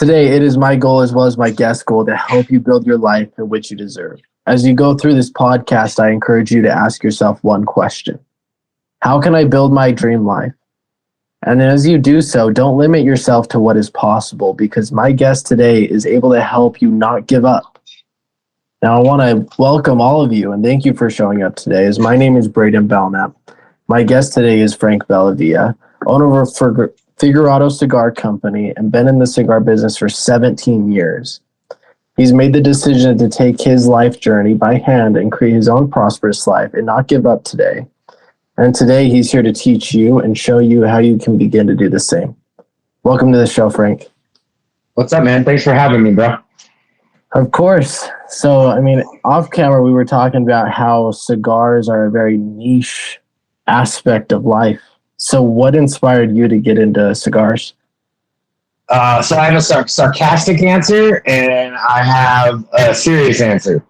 Today, it is my goal as well as my guest goal to help you build your life in which you deserve. As you go through this podcast, I encourage you to ask yourself one question. How can I build my dream life? And as you do so, don't limit yourself to what is possible, because my guest today is able to help you not give up. Now, I want to welcome all of you and thank you for showing up today. As my name is Braiden Belnap. My guest today is Frank Bellavia, owner of Figurado Cigar Company, and been in the cigar business for 17 years. He's made the decision to take his life journey by hand and create his own prosperous life and not give up today. And today he's here to teach you and show you how you can begin to do the same. Welcome to the show, Frank. What's up, man? Thanks for having me, bro. Of course. So, off camera, we were talking about how cigars are a very niche aspect of life. So what inspired you to get into cigars? So I have a sarcastic answer and I have a serious answer.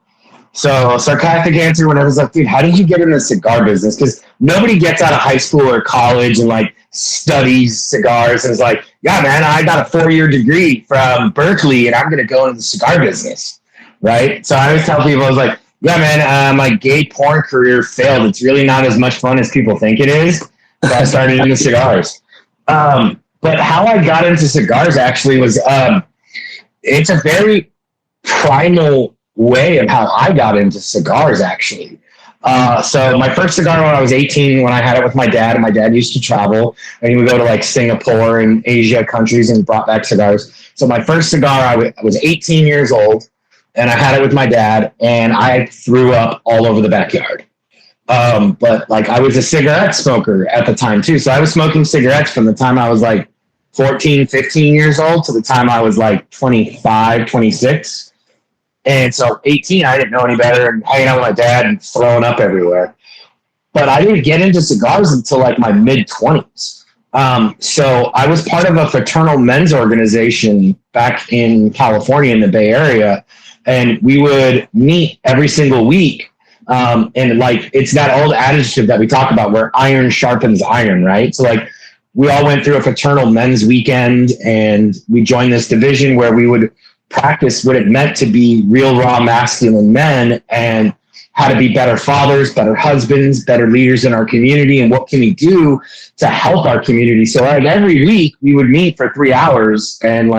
So sarcastic answer, when I was like, dude, how did you get into the cigar business? Because nobody gets out of high school or college and studies cigars and is like, yeah, man, I got a 4-year degree from Berkeley and I'm going to go into the cigar business. Right. So I always tell people, I was like, yeah, man, my gay porn career failed. It's really not as much fun as people think it is. So I started into cigars. But how I got into cigars actually was, it's a very primal way of how I got into cigars actually. So my first cigar when I was 18, when I had it with my dad, and my dad used to travel and he would go to Singapore and Asia countries and brought back cigars. So my first cigar, I was 18 years old and I had it with my dad and I threw up all over the backyard. But I was a cigarette smoker at the time too. So I was smoking cigarettes from the time I was 14, 15 years old to the time I was 25, 26. And so 18, I didn't know any better and hanging out with my dad and throwing up everywhere. But I didn't get into cigars until my mid 20s. So I was part of a fraternal men's organization back in California in the Bay Area. And we would meet every single week. And it's that old adage that we talk about where iron sharpens iron, right? So we all went through a fraternal men's weekend and we joined this division where we would practice what it meant to be real raw masculine men and how to be better fathers, better husbands, better leaders in our community, and what can we do to help our community. So every week we would meet for 3 hours and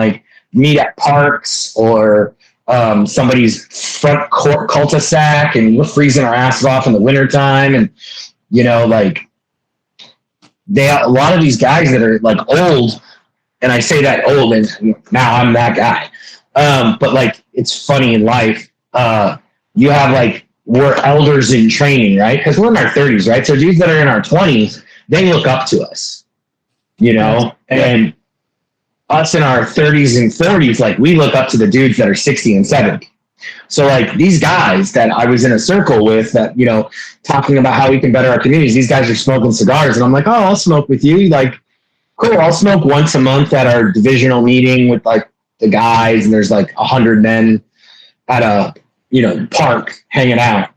meet at parks or somebody's front court cul-de-sac, and we're freezing our asses off in the wintertime. And, a lot of these guys that are old, and I say that old and now I'm that guy. But it's funny in life. You have we're elders in training, right? Because we're in our 30s, right? So dudes that are in our 20s, they look up to us, and us in our 30s and 40s, we look up to the dudes that are 60 and 70. So these guys that I was in a circle with that, talking about how we can better our communities, these guys are smoking cigars. And I'm like, oh, I'll smoke with you. Cool. I'll smoke once a month at our divisional meeting with the guys. And there's 100 men at a, park hanging out.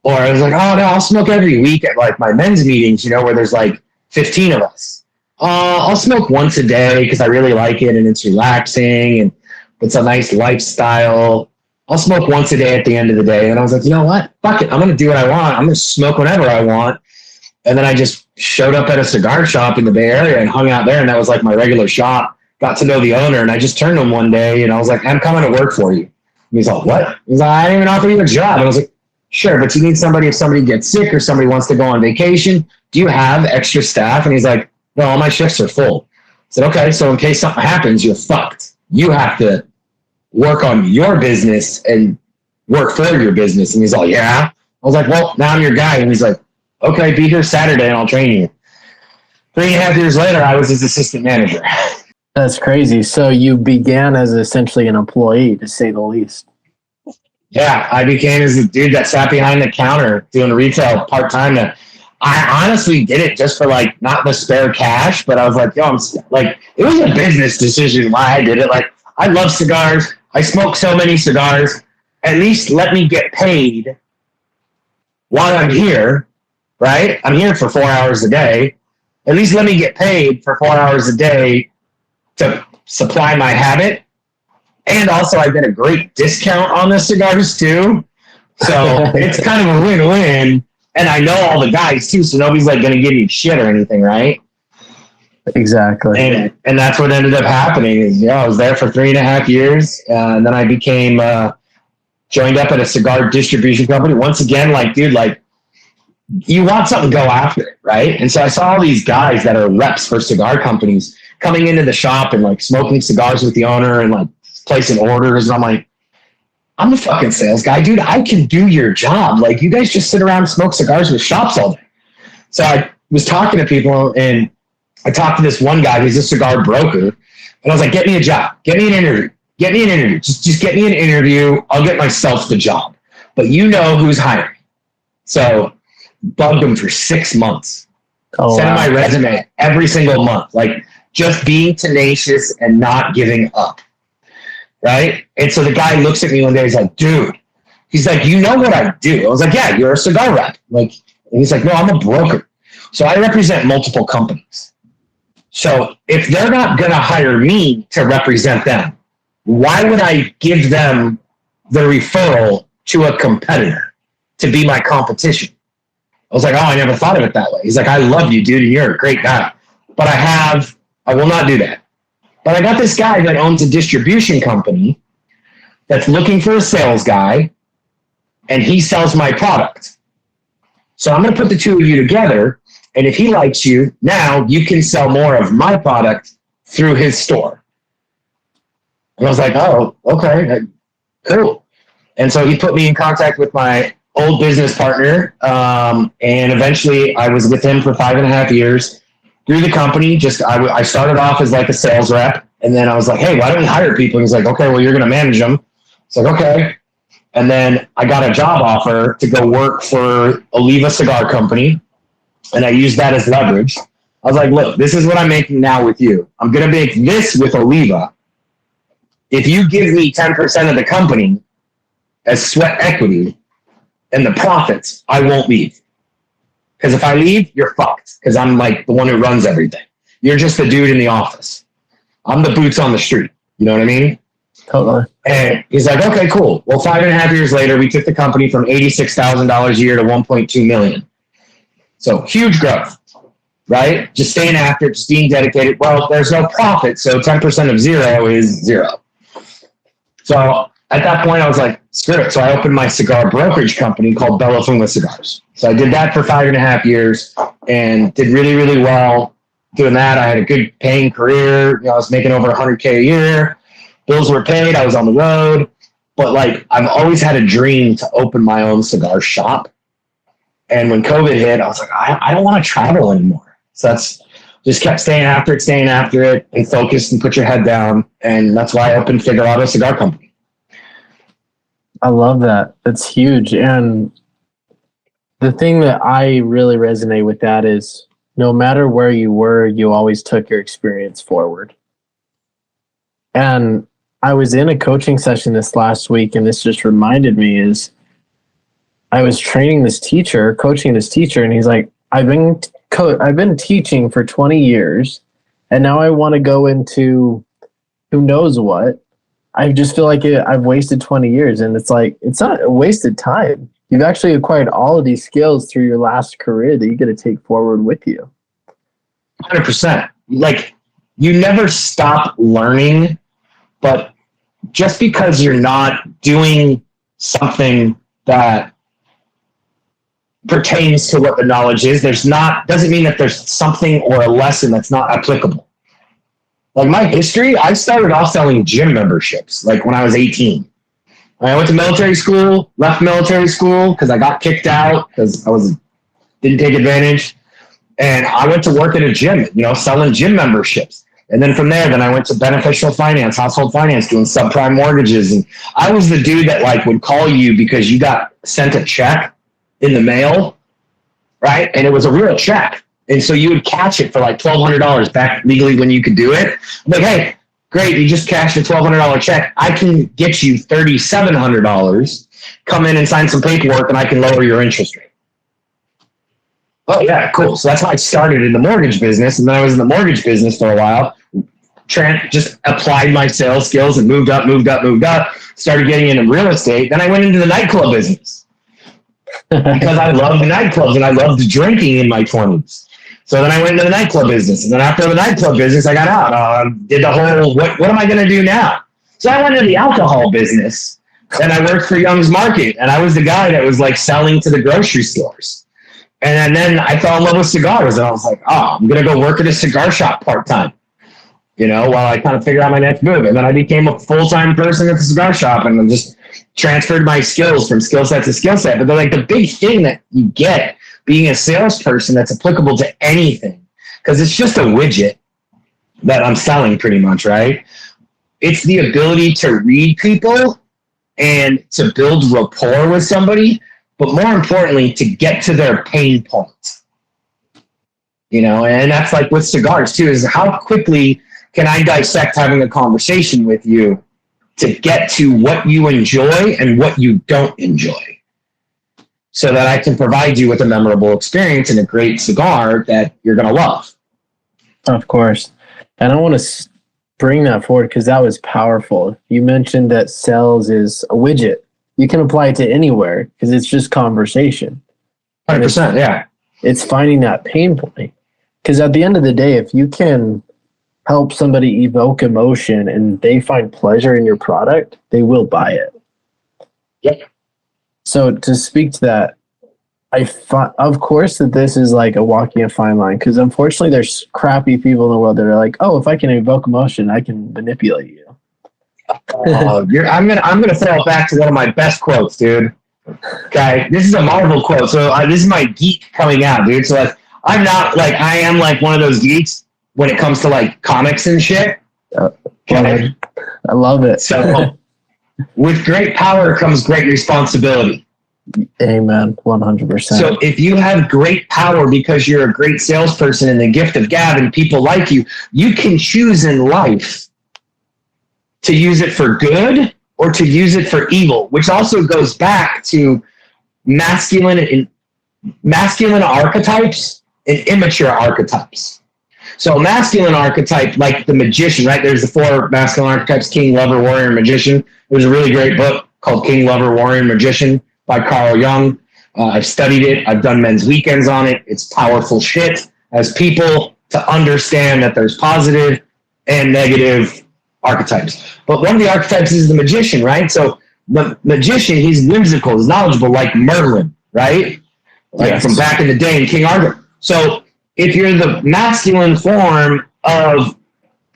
Or I was like, oh no, I'll smoke every week at my men's meetings, where there's 15 of us. I'll smoke once a day because I really like it and it's relaxing and it's a nice lifestyle. I'll smoke once a day at the end of the day. And I was like, you know what? Fuck it. I'm going to do what I want. I'm going to smoke whenever I want. And then I just showed up at a cigar shop in the Bay Area and hung out there. And that was my regular shop. Got to know the owner. And I just turned to him one day and I was like, I'm coming to work for you. And he's like, what? He's like, I didn't even offer you a job. And I was like, sure, but you need somebody if somebody gets sick or somebody wants to go on vacation. Do you have extra staff? And he's like, no, all my shifts are full. I said, okay, so in case something happens, you're fucked. You have to work on your business and work for your business. And he's like, yeah. I was like, well, now I'm your guy. And he's like, okay, be here Saturday and I'll train you. 3.5 years later, I was his assistant manager. That's crazy. So you began as essentially an employee, to say the least. Yeah, I became as a dude that sat behind the counter doing retail part-time. I honestly did it just for not the spare cash, but I was like, yo, it was a business decision why I did it. I love cigars. I smoke so many cigars. At least let me get paid while I'm here, right? I'm here for 4 hours a day. At least let me get paid for 4 hours a day to supply my habit And also I get a great discount on the cigars too. So it's kind of a win-win. And I know all the guys too, so nobody's like going to give you shit or anything, right? Exactly. And that's what ended up happening. Is, I was there for 3.5 years, and then I became joined up at a cigar distribution company. Once again, like, dude, like, you want something, go after it, right? And so I saw all these guys that are reps for cigar companies coming into the shop and like smoking cigars with the owner and like placing orders. And I'm like, I'm a fucking sales guy, dude. I can do your job. Like, you guys just sit around and smoke cigars with shops all day. So I was talking to people, and I talked to this one guy who's a cigar broker, and I was like, get me a job. Get me an interview. Get me an interview. Just get me an interview. I'll get myself the job. But you know who's hiring. So bugged him for 6 months. Sent him my resume every single month. Like, just being tenacious and not giving up. Right? And so the guy looks at me one day. He's like, dude. He's like, you know what I do? I was like, yeah, you're a cigar rep. Like, and he's like, no, I'm a broker. So I represent multiple companies. So if they're not going to hire me to represent them, why would I give them the referral to a competitor to be my competition? I was like, oh, I never thought of it that way. He's like, I love you, dude, and you're a great guy. But I will not do that. But I got this guy that owns a distribution company that's looking for a sales guy, and he sells my product. So I'm going to put the two of you together, and if he likes you, now you can sell more of my product through his store. And I was like, oh, okay, cool. And so he put me in contact with my old business partner, and eventually I was with him for 5.5 years. Through the company, I started off as like a sales rep, and then I was like, hey, why don't we hire people? And he's like, okay, well, you're going to manage them. It's like, okay. And then I got a job offer to go work for Oliva Cigar Company, and I used that as leverage. I was like, look, this is what I'm making now with you. I'm going to make this with Oliva. If you give me 10% of the company as sweat equity and the profits, I won't leave. Because if I leave, you're fucked. Because I'm like the one who runs everything. You're just the dude in the office. I'm the boots on the street. You know what I mean? Totally. And he's like, okay, cool. Well, 5.5 years later, we took the company from $86,000 a year to $1.2 million. So huge growth, right? Just staying after it, just being dedicated. Well, there's no profit, so 10% of zero is zero. So at that point, I was like, screw it. So I opened my cigar brokerage company called Bellavia Cigars. So I did that for 5.5 years and did really, really well doing that. I had a good paying career. I was making over $100K a year. Bills were paid. I was on the road. But like, I've always had a dream to open my own cigar shop. And when COVID hit, I was like, I don't want to travel anymore. So that's just kept staying after it and focused and put your head down. And that's why I opened Figueroa Cigar Company. I love that. That's huge. And the thing that I really resonate with that is no matter where you were, you always took your experience forward. And I was in a coaching session this last week, and this just reminded me is I was coaching this teacher, and he's like, I've been teaching for 20 years, and now I want to go into who knows what. I just feel like I've wasted 20 years, and it's like, it's not a wasted time. You've actually acquired all of these skills through your last career that you get to take forward with you. 100%. Like, you never stop learning, but just because you're not doing something that pertains to what the knowledge is, doesn't mean that there's something or a lesson that's not applicable. Like my history, I started off selling gym memberships, like when I was 18. I went to military school, left military school because I got kicked out because didn't take advantage. And I went to work at a gym, selling gym memberships. And then from there, I went to beneficial finance, household finance, doing subprime mortgages. And I was the dude that like would call you because you got sent a check in the mail, right? And it was a real check. And so you would catch it for like $1,200 back legally when you could do it. I'm like, hey, great, you just cashed a $1,200 check. I can get you $3,700. Come in and sign some paperwork and I can lower your interest rate. Oh, yeah, cool. So that's how I started in the mortgage business. And then I was in the mortgage business for a while, just applied my sales skills and moved up, started getting into real estate. Then I went into the nightclub business because I loved the nightclubs and I loved drinking in my 20s. So then I went into the nightclub business. And then after the nightclub business, I got out. Did the whole, what am I going to do now? So I went into the alcohol business. And I worked for Young's Market. And I was the guy that was like selling to the grocery stores. And then I fell in love with cigars. And I was like, oh, I'm going to go work at a cigar shop part-time, while I kind of figured out my next move. And then I became a full-time person at the cigar shop and then just transferred my skills from skill set to skill set. But they're like the big thing that you get being a salesperson that's applicable to anything, because it's just a widget that I'm selling pretty much, right? It's the ability to read people and to build rapport with somebody, but more importantly, to get to their pain point. And that's like with cigars too, is how quickly can I dissect having a conversation with you to get to what you enjoy and what you don't enjoy, so that I can provide you with a memorable experience and a great cigar that you're going to love. Of course. And I want to bring that forward because that was powerful. You mentioned that sales is a widget. You can apply it to anywhere because it's just conversation. 100%, yeah. It's finding that pain point. Because at the end of the day, if you can help somebody evoke emotion and they find pleasure in your product, they will buy it. Yep. So to speak to that, of course that this is like a walking a fine line, because unfortunately there's crappy people in the world that are like, oh, if I can evoke emotion, I can manipulate you. I'm gonna fall back to one of my best quotes, dude. Okay, this is a Marvel quote, so this is my geek coming out, dude. So like, I am like one of those geeks when it comes to like comics and shit. Okay? I love it. So with great power comes great responsibility. Amen. 100%. So if you have great power because you're a great salesperson and the gift of gab and people like you, you can choose in life to use it for good or to use it for evil, which also goes back to masculine archetypes and immature archetypes. So masculine archetype, like the magician, right? There's the 4 masculine archetypes: king, lover, warrior, and magician. There's a really great book called King, Lover, Warrior, and Magician by Carl Jung. I've studied it. I've done men's weekends on it. It's powerful shit as people to understand that there's positive and negative archetypes. But one of the archetypes is the magician, right? So the magician, he's whimsical, he's knowledgeable, like Merlin, right? Like from back in the day in King Arthur. So if you're the masculine form of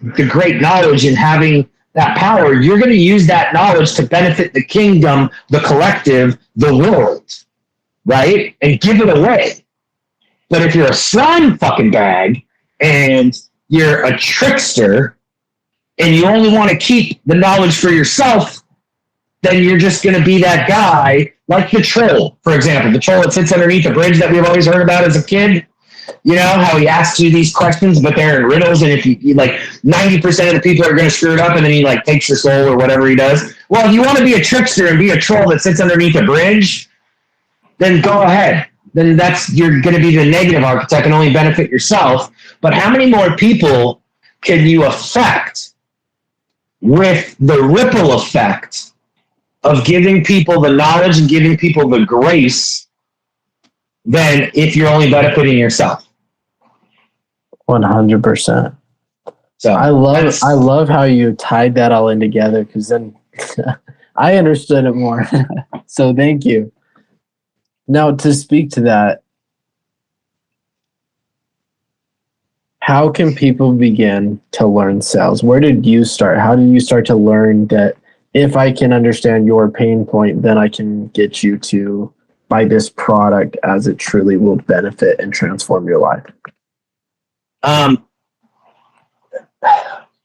the great knowledge and having that power, you're going to use that knowledge to benefit the kingdom, the collective, the world, right? And give it away. But if you're a slime fucking bag and you're a trickster and you only want to keep the knowledge for yourself, then you're just going to be that guy, like the troll, for example. The troll that sits underneath a bridge that we've always heard about as a kid. You know, how he asks you these questions, but they're in riddles, and if you like 90% of the people are going to screw it up, and then he like takes your soul or whatever he does. Well, if you want to be a trickster and be a troll that sits underneath a bridge, then go ahead. Then you're going to be the negative archetype and only benefit yourself. But how many more people can you affect with the ripple effect of giving people the knowledge and giving people the grace than if you're only benefiting yourself? 100%. So I love how you tied that all in together, because then I understood it more. So thank you. Now, to speak to that, how can people begin to learn sales? Where did you start? How did you start to learn that if I can understand your pain point, then I can get you to buy this product as it truly will benefit and transform your life?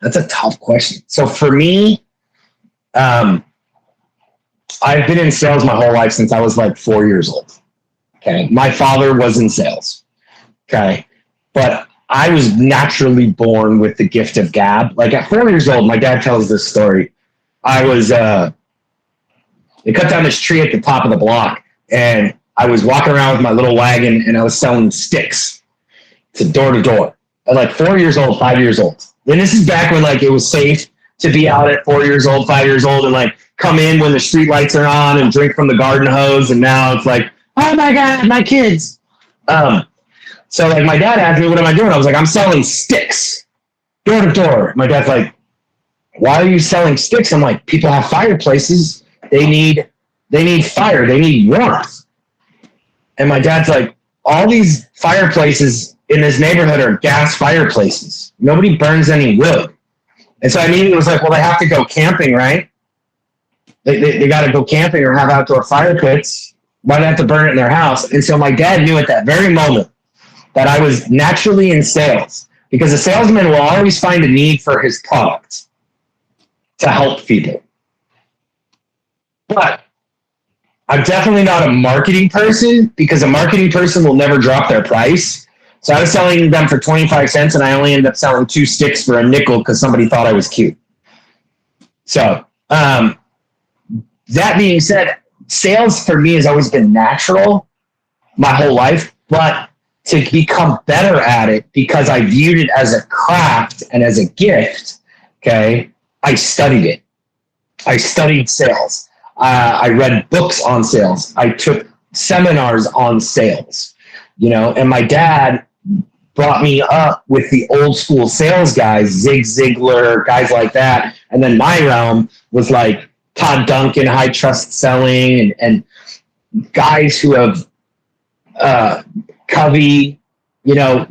That's a tough question. So for me, I've been in sales my whole life since I was like 4 years old. Okay. My father was in sales. Okay. But I was naturally born with the gift of gab. Like at 4 years old, my dad tells this story. I was, they cut down this tree at the top of the block, and I was walking around with my little wagon and I was selling sticks to door. at like 4 years old, 5 years old. And this is back when like it was safe to be out at 4 years old, 5 years old, and like come in when the street lights are on and drink from the garden hose. And now it's like, oh my God, my kids. So like my dad asked me, what am I doing? I was like, I'm selling sticks door to door. My dad's like, why are you selling sticks? I'm like, people have fireplaces. They need fire. They need warmth. And my dad's like, all these fireplaces in this neighborhood are gas fireplaces. Nobody burns any wood. And so I immediately was like, well, they have to go camping, right? They got to go camping or have outdoor fire pits. Why do they have to burn it in their house? And so my dad knew at that very moment that I was naturally in sales, because a salesman will always find a need for his product to help people. But I'm definitely not a marketing person, because a marketing person will never drop their price. So I was selling them for 25 cents and I only ended up selling 2 sticks for a nickel because somebody thought I was cute. So that being said, sales for me has always been natural my whole life, but to become better at it, because I viewed it as a craft and as a gift, okay, I studied it. I studied sales. I read books on sales. I took seminars on sales, and my dad brought me up with the old school sales guys, Zig Ziglar, guys like that. And then my realm was like Todd Duncan, high trust selling, and guys who have Covey,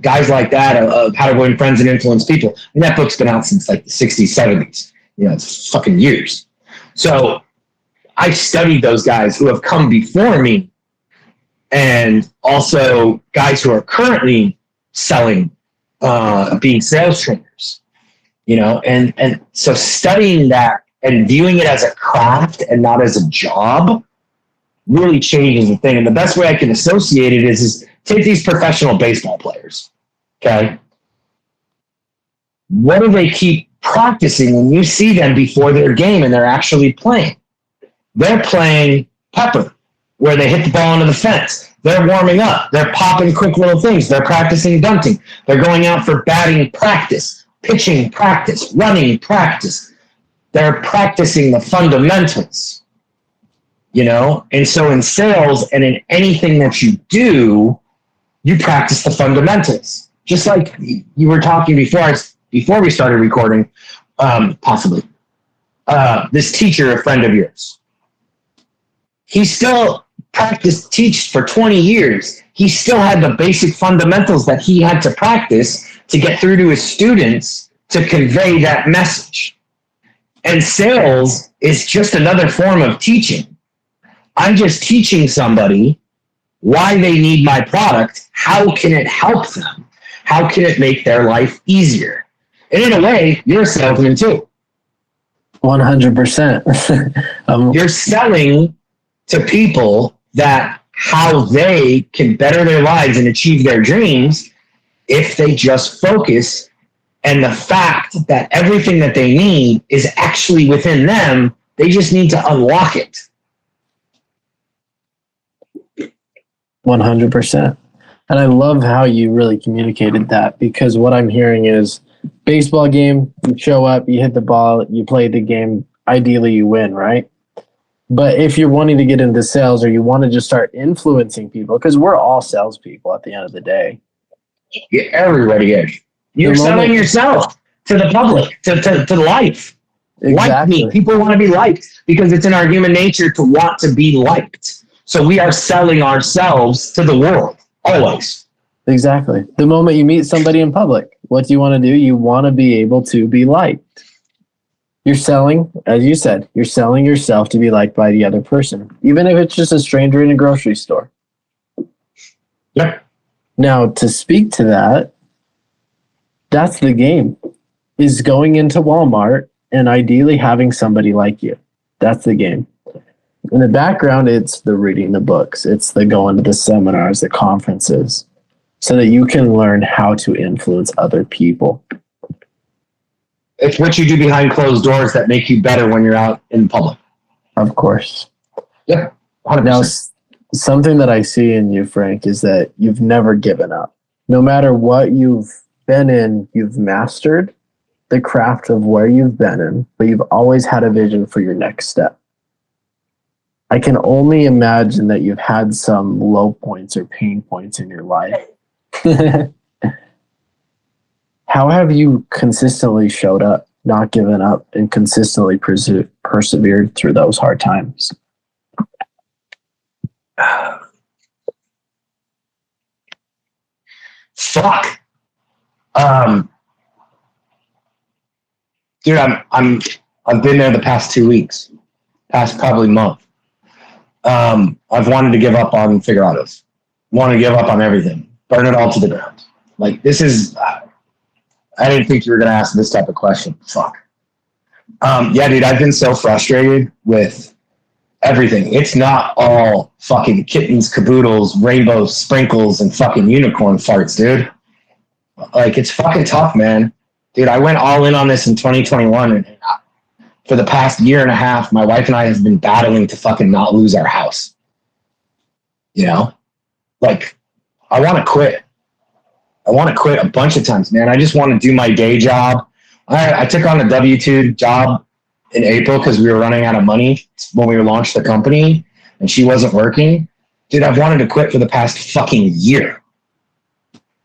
guys like that of how to win friends and influence people. And that book's been out since like the 60s, 70s. It's fucking years. So I studied those guys who have come before me, and also guys who are currently selling, being sales trainers, and so studying that and viewing it as a craft and not as a job really changes the thing. And the best way I can associate it is take these professional baseball players. Okay. What do they keep practicing when you see them before their game and they're actually playing? They're playing pepper, where they hit the ball into the fence. They're warming up. They're popping quick little things. They're practicing dunking. They're going out for batting practice, pitching practice, running practice. They're practicing the fundamentals, And so in sales and in anything that you do, you practice the fundamentals. Just like you were talking before we started recording, possibly. This teacher, a friend of yours, he still teach for 20 years. He still had the basic fundamentals that he had to practice to get through to his students to convey that message. And sales is just another form of teaching. I'm just teaching somebody why they need my product. How can it help them? How can it make their life easier? And in a way, you're a salesman too. 100%. You're selling to people that how they can better their lives and achieve their dreams if they just focus, and the fact that everything that they need is actually within them. They just need to unlock it. 100%. And I love how you really communicated that, because what I'm hearing is baseball game, you show up, you hit the ball, you play the game, ideally you win, right? But if you're wanting to get into sales, or you want to just start influencing people, because we're all salespeople at the end of the day. Yeah, everybody is. You're selling yourself to the public, to life. Exactly. Like me. People want to be liked because it's in our human nature to want to be liked. So we are selling ourselves to the world, always. Exactly. The moment you meet somebody in public, what do you want to do? You want to be able to be liked. You're selling, as you said, you're selling yourself to be liked by the other person, even if it's just a stranger in a grocery store. Yep. Now, to speak to that, that's the game, is going into Walmart and ideally having somebody like you. That's the game. In the background, it's the reading the books. It's the going to the seminars, the conferences, so that you can learn how to influence other people. It's what you do behind closed doors that make you better when you're out in public. Of course. Yeah, 100%. Now, something that I see in you, Frank, is that you've never given up. No matter what you've been in, you've mastered the craft of where you've been in, but you've always had a vision for your next step. I can only imagine that you've had some low points or pain points in your life. How have you consistently showed up, not given up, and consistently persevered through those hard times? Fuck. Dude, I've been there the past 2 weeks, past probably month. I've wanted to give up on figurados, wanted to give up on everything, burn it all to the ground. Like, this is, I didn't think you were going to ask this type of question. Fuck. Yeah, dude, I've been so frustrated with everything. It's not all fucking kittens, caboodles, rainbows, sprinkles, and fucking unicorn farts, dude. Like, it's fucking tough, man. Dude, I went all in on this in 2021, and for the past year and a half, my wife and I have been battling to fucking not lose our house. You know? Like, I want to quit. I want to quit a bunch of times, man. I just want to do my day job. I took on a W-2 job in April because we were running out of money when we launched the company, and she wasn't working. Dude, I've wanted to quit for the past fucking year.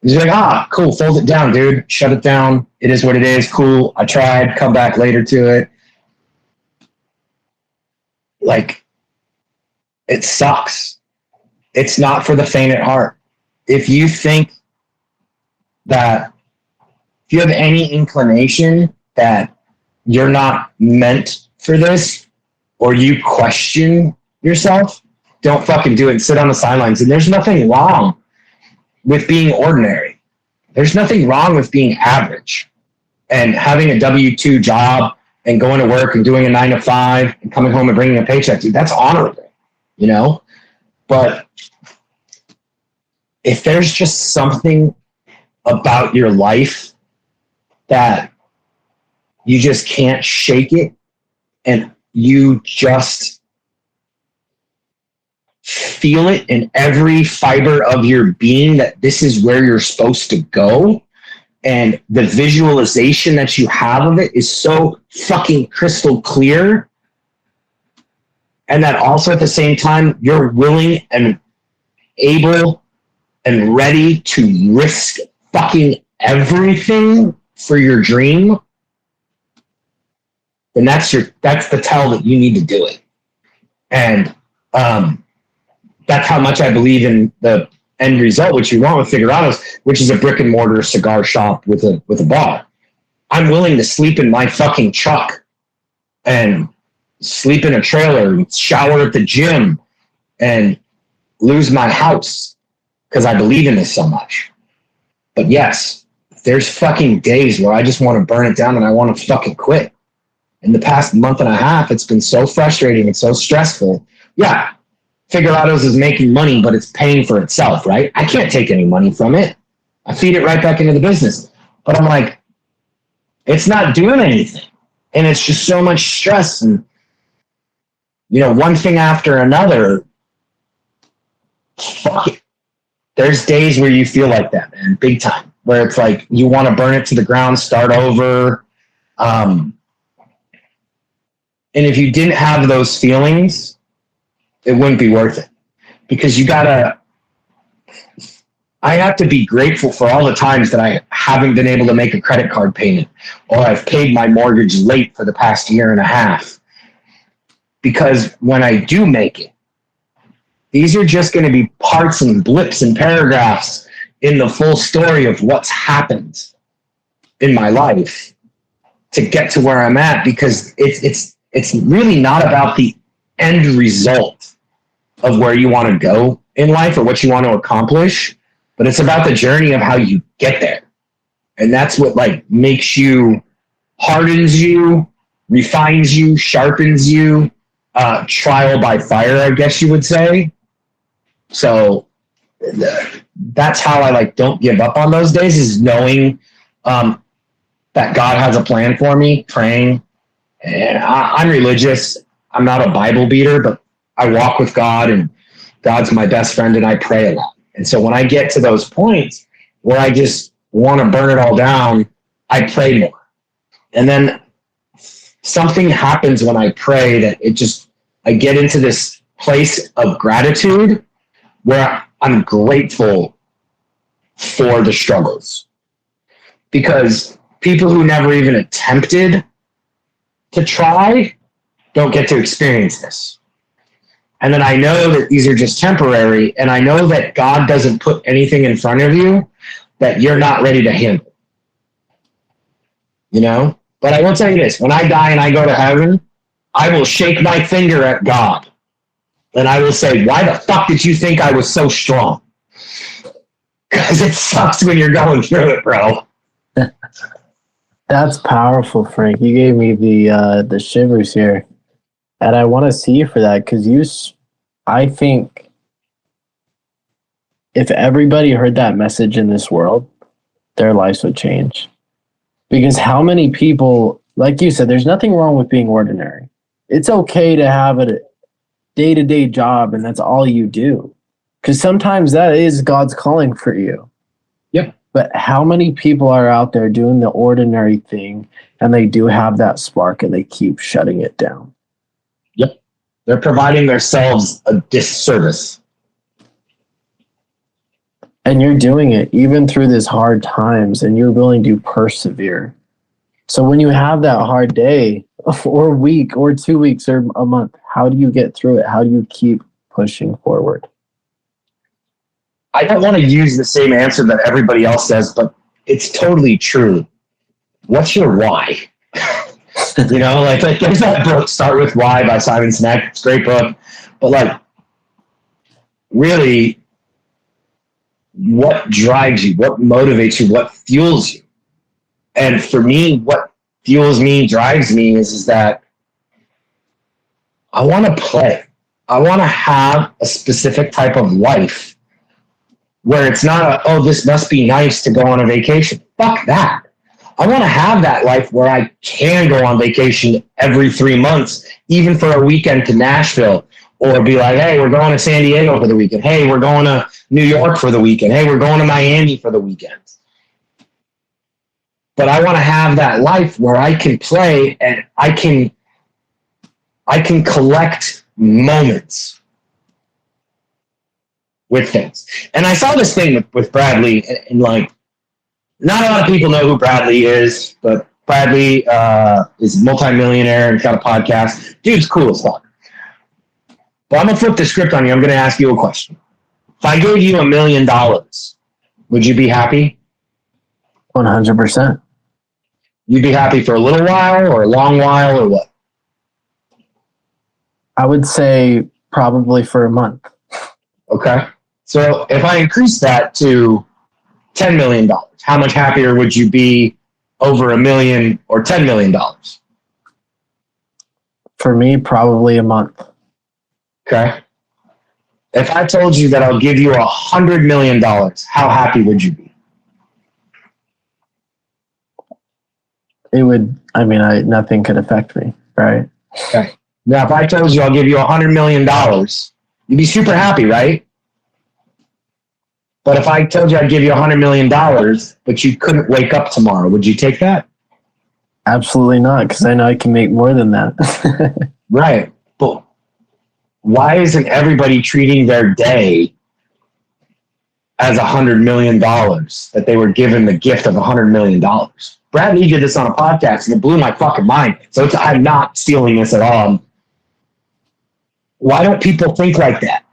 He's like, cool, fold it down, dude. Shut it down. It is what it is. Cool. I tried. Come back later to it. Like, it sucks. It's not for the faint at heart. If you think that, if you have any inclination that you're not meant for this, or you question yourself, don't fucking do it and sit on the sidelines. And there's nothing wrong with being ordinary. There's nothing wrong with being average and having a W-2 job and going to work and doing a 9 to 5 and coming home and bringing a paycheck. Dude, that's honorable, you know? But if there's just something about your life that you just can't shake it, and you just feel it in every fiber of your being that this is where you're supposed to go, and the visualization that you have of it is so fucking crystal clear, and that also at the same time you're willing and able and ready to risk fucking everything for your dream, then that's the tell that you need to do it. And that's how much I believe in the end result, which you want with Figurados, which is a brick and mortar cigar shop with a bar. I'm willing to sleep in my fucking truck and sleep in a trailer and shower at the gym and lose my house because I believe in this so much. But yes, there's fucking days where I just want to burn it down and I want to fucking quit. In the past month and a half, it's been so frustrating and so stressful. Yeah, Figurados is making money, but it's paying for itself, right? I can't take any money from it. I feed it right back into the business. But I'm like, it's not doing anything. And it's just so much stress and, you know, one thing after another. Fuck it. There's days where you feel like that, man, big time, where it's like you want to burn it to the ground, start over. And if you didn't have those feelings, it wouldn't be worth it, because I have to be grateful for all the times that I haven't been able to make a credit card payment, or I've paid my mortgage late for the past year and a half. Because when I do make it, these are just going to be parts and blips and paragraphs in the full story of what's happened in my life to get to where I'm at, because it's really not about the end result of where you want to go in life or what you want to accomplish, but it's about the journey of how you get there. And that's what like makes you, hardens you, refines you, sharpens you, trial by fire, I guess you would say. So that's how I like don't give up on those days, is knowing that God has a plan for me, praying. And I'm religious. I'm not a Bible beater, but I walk with God, and God's my best friend, and I pray a lot. And so when I get to those points where I just want to burn it all down, I pray more. And then something happens when I pray that I get into this place of gratitude where I'm grateful for the struggles. Because people who never even attempted to try don't get to experience this. And then I know that these are just temporary, and I know that God doesn't put anything in front of you that you're not ready to handle. You know? But I will tell you this, when I die and I go to heaven, I will shake my finger at God. And I will say, why the fuck did you think I was so strong? Because it sucks when you're going through it, bro. That's powerful, Frank. You gave me the shivers here. And I want to see you for that because I think if everybody heard that message in this world, their lives would change. Because how many people, like you said, there's nothing wrong with being ordinary. It's okay to have a day-to-day job and that's all you do. Because sometimes that is God's calling for you. Yep. But how many people are out there doing the ordinary thing and they do have that spark and they keep shutting it down? Yep. They're providing themselves a disservice. And you're doing it even through these hard times and you're willing to persevere. So when you have that hard day or week or 2 weeks or a month, how do you get through it? How do you keep pushing forward? I don't want to use the same answer that everybody else says, but it's totally true. What's your why? You know, like there's that book, Start With Why by Simon Sinek. It's a great book. But like, really, what drives you? What motivates you? What fuels you? And for me, what fuels me, drives me is that I want to play. I want to have a specific type of life where it's not this must be nice to go on a vacation. Fuck that. I want to have that life where I can go on vacation every 3 months, even for a weekend to Nashville, or be like, hey, we're going to San Diego for the weekend. Hey, we're going to New York for the weekend. Hey, we're going to Miami for the weekend. But I want to have that life where I can play and I can collect moments with things. And I saw this thing with Bradley, and like, not a lot of people know who Bradley is, but Bradley is a multimillionaire and got a podcast. Dude's cool as fuck. But I'm going to flip the script on you. I'm going to ask you a question. If I gave you $1 million, would you be happy? 100%. You'd be happy for a little while or a long while or what? I would say probably for a month. Okay. So if I increase that to $10 million, how much happier would you be over $1 million or $10 million? For me, probably a month. Okay. If I told you that I'll give you $100 million, how happy would you be? It would, nothing could affect me, right? Okay. Now, if I told you I'll give you $100 million, you'd be super happy, right? But if I told you I'd give you $100 million, but you couldn't wake up tomorrow, would you take that? Absolutely not, because I know I can make more than that. Right. But why isn't everybody treating their day as $100 million, that they were given the gift of $100 million? Bradley did this on a podcast, and it blew my fucking mind. So I'm not stealing this at all. Why don't people think like that?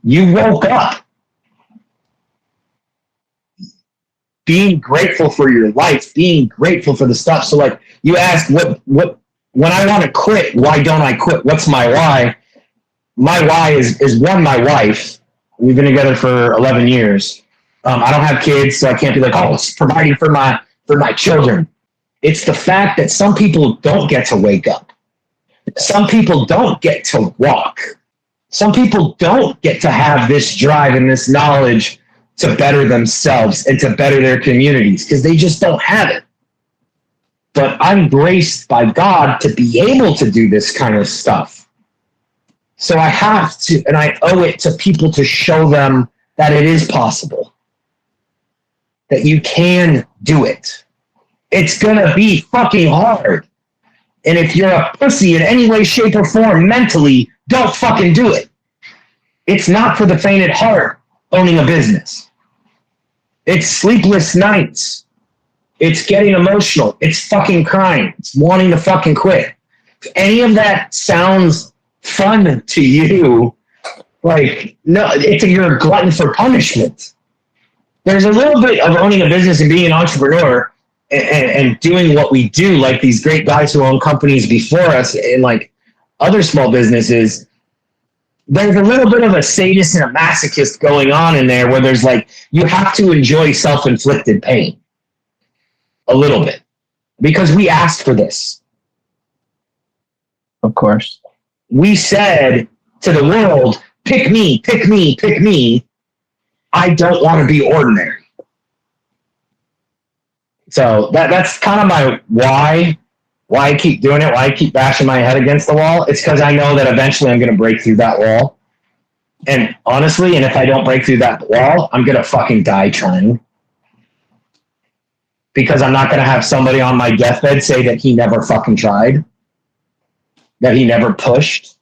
You woke up being grateful for your life, being grateful for the stuff. So like you asked, what when I want to quit, why don't I quit? What's my why? My why is one, my wife. We've been together for 11 years. I don't have kids, so I can't be like, oh, it's providing for my children. It's the fact that some people don't get to wake up. Some people don't get to walk. Some people don't get to have this drive and this knowledge to better themselves and to better their communities because they just don't have it. But I'm graced by God to be able to do this kind of stuff. So I have to, and I owe it to people to show them that it is possible. that you can do it. It's gonna be fucking hard. And if you're a pussy in any way, shape, or form mentally, don't fucking do it. It's not for the faint at heart owning a business. It's sleepless nights. It's getting emotional. It's fucking crying. It's wanting to fucking quit. If any of that sounds fun to you, like, no, you're a glutton for punishment. There's a little bit of owning a business and being an entrepreneur and doing what we do, like these great guys who own companies before us and like other small businesses. There's a little bit of a sadist and a masochist going on in there where there's like, you have to enjoy self-inflicted pain a little bit because we asked for this. Of course. We said to the world, pick me, pick me, pick me. I don't want to be ordinary. So that's kind of my why I keep doing it, why I keep bashing my head against the wall. It's because I know that eventually I'm going to break through that wall. And honestly, and if I don't break through that wall, I'm going to fucking die trying. Because I'm not going to have somebody on my deathbed say that he never fucking tried, that he never pushed.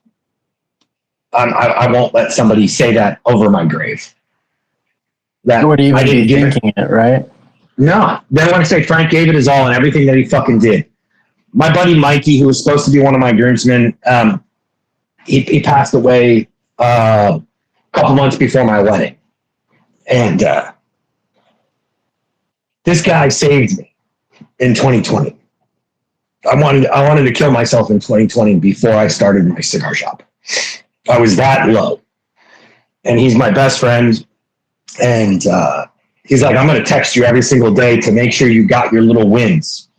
I won't let somebody say that over my grave. That You would even I didn't be thinking it, right? No, they want to say Frank gave it his all and everything that he fucking did. My buddy Mikey, who was supposed to be one of my groomsmen, he passed away a couple months before my wedding, and this guy saved me in 2020. I wanted to kill myself in 2020 before I started my cigar shop. I was that low, and he's my best friend, and he's like, I'm going to text you every single day to make sure you got your little wins.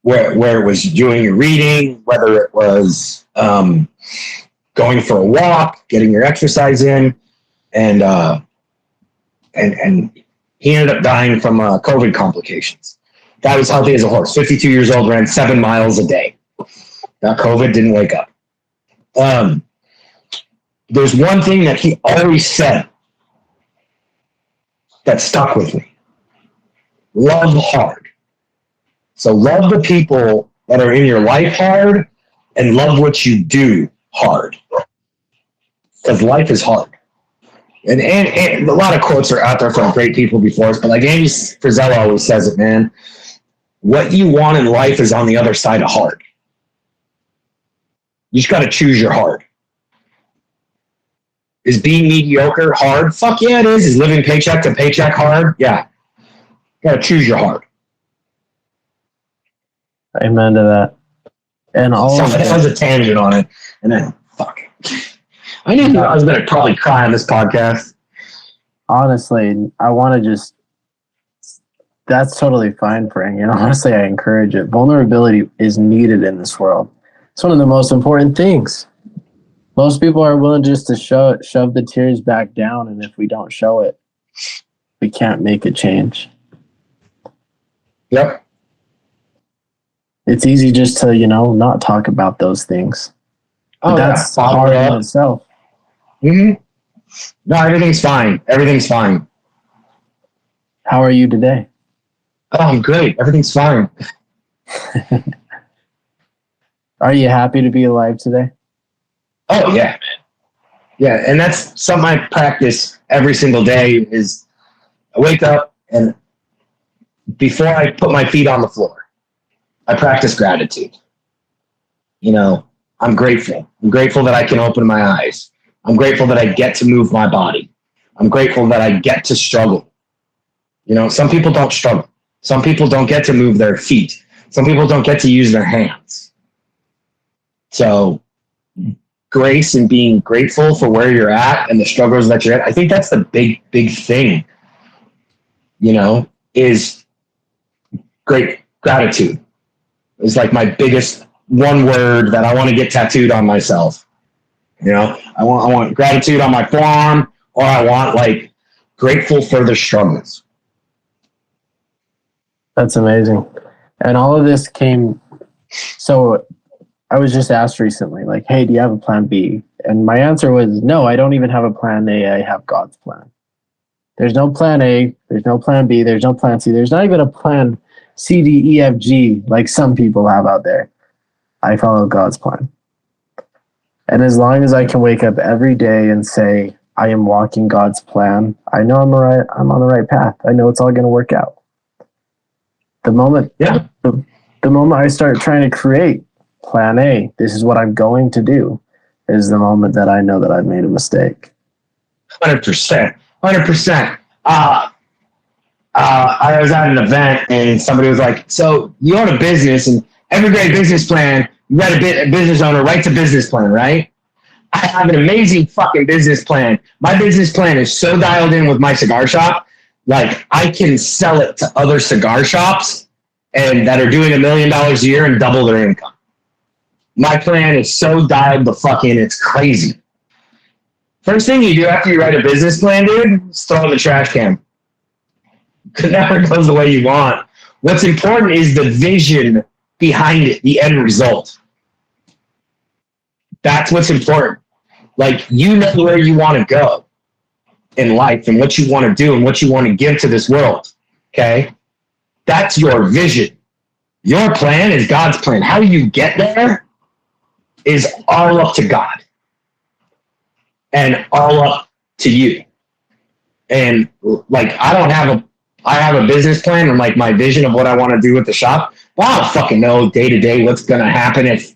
Where it was doing your reading, whether it was going for a walk, getting your exercise in, and he ended up dying from COVID complications. Guy was healthy as a horse, 52 years old, ran 7 miles a day. Got COVID, didn't wake up. There's one thing that he always said that stuck with me. Love hard. So love the people that are in your life hard and love what you do hard. Because life is hard. And a lot of quotes are out there from great people before us, but like Andy Frisella always says it, man. What you want in life is on the other side of hard. You just got to choose your hard. Is being mediocre hard? Fuck yeah, it is. Is living paycheck to paycheck hard? Yeah. Got to choose your hard. Amen to that. And all of that was a tangent on it. And then, fuck. I knew I was going to probably cry on this podcast. Honestly, I want to just... That's totally fine, Frank. And honestly, I encourage it. Vulnerability is needed in this world. It's one of the most important things. Most people are willing just to shove the tears back down, and if we don't show it, we can't make a change. Yep. It's easy just to, not talk about those things. But that's hard in itself. Mm-hmm. No, everything's fine. Everything's fine. How are you today? Oh, I'm great. Everything's fine. Are you happy to be alive today? Oh, yeah. Yeah, and that's something I practice every single day is I wake up and before I put my feet on the floor, I practice gratitude. I'm grateful. I'm grateful that I can open my eyes. I'm grateful that I get to move my body. I'm grateful that I get to struggle. Some people don't struggle. Some people don't get to move their feet. Some people don't get to use their hands. So grace and being grateful for where you're at and the struggles that you're at, I think that's the big, big thing, is great gratitude is like my biggest one word that I want to get tattooed on myself. I want gratitude on my forearm, or I want like grateful for the struggles. That's amazing. And all of this came, so I was just asked recently, like, hey, do you have a plan B? And my answer was, no, I don't even have a plan A. I have God's plan. There's no plan A. There's no plan B. There's no plan C. There's not even a plan C, D, E, F, G like some people have out there. I follow God's plan. And as long as I can wake up every day and say, I am walking God's plan, I know I'm on the right path. I know it's all going to work out. The moment I start trying to create plan A, this is what I'm going to do, is the moment that I know that I've made a mistake. 100%. 100%. I was at an event and somebody was like, so you own a business, and every great business plan, you got a business owner writes a business plan, right? I have an amazing fucking business plan. My business plan is so dialed in with my cigar shop, like I can sell it to other cigar shops and that are doing $1 million a year and double their income. My plan is so dialed the fuck in, it's crazy. First thing you do after you write a business plan, dude, is throw it in the trash can. It never goes the way you want. What's important is the vision behind it, the end result. That's what's important. Like, you know where you want to go in life and what you want to do and what you want to give to this world. Okay? That's your vision. Your plan is God's plan. How you get there is all up to God and all up to you. And like, I have a business plan and like my vision of what I want to do with the shop. Well, I don't fucking know day to day what's going to happen. If